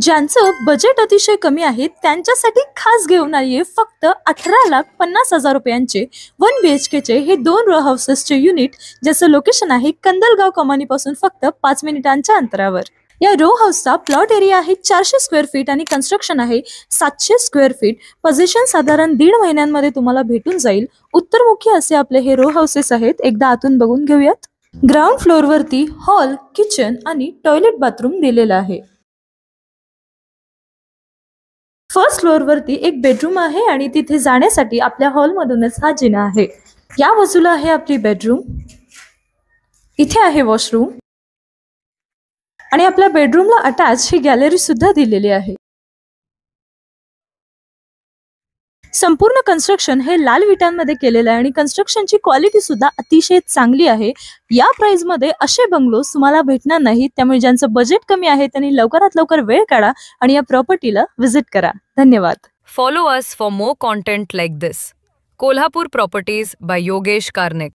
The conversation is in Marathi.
ज्यांचं बजेट अतिशय कमी आहे त्यांच्यासाठी खास घेऊन आली फक्त 18,50,000 रुपयांचे 1 BHK हे 2 रो हाऊसेसचे युनिट, ज्याचं लोकेशन आहे कंदलगाव कमानीपासून फक्त 5 मिनिटांच्या अंतरावर. या रो हाऊसचा प्लॉट एरिया आहे 400 स्क्वेअर फीट आणि कन्स्ट्रक्शन आहे 700 स्क्वेअर फीट. पोझिशन साधारण 1.5 महिन्यांमध्ये तुम्हाला भेटून जाईल. उत्तरमुखी असे आपले हे रो हाऊसेस आहेत. एकदा आतून बघून घेऊयात. ग्राउंड फ्लोअरवरती हॉल, किचन आणि टॉयलेट बाथरूम दिलेलं आहे. फर्स्ट फ्लोअरवरती एक बेडरूम आहे आणि तिथे जाण्यासाठी आपल्या हॉलमधूनच हा जिना आहे. या बाजूला आहे आपली बेडरूम, इथे आहे वॉशरूम आणि आपल्या बेडरूमला अटॅच ही गॅलरी सुद्धा दिलेली आहे. संपूर्ण कन्स्ट्रक्शन हे लाल विटांमध्ये केलेलं आहे आणि कन्स्ट्रक्शनची क्वालिटी सुद्धा अतिशय चांगली आहे. या प्राइस मध्ये असे बंगलोज तुम्हाला भेटणार नाहीत. त्यामुळे ज्यांचं बजेट कमी आहे त्यांनी लवकरात लवकर वेळ काढा आणि या प्रॉपर्टीला व्हिजिट करा. धन्यवाद. Follow us for more content like this. Kolhapur Properties by Yogesh Karnik.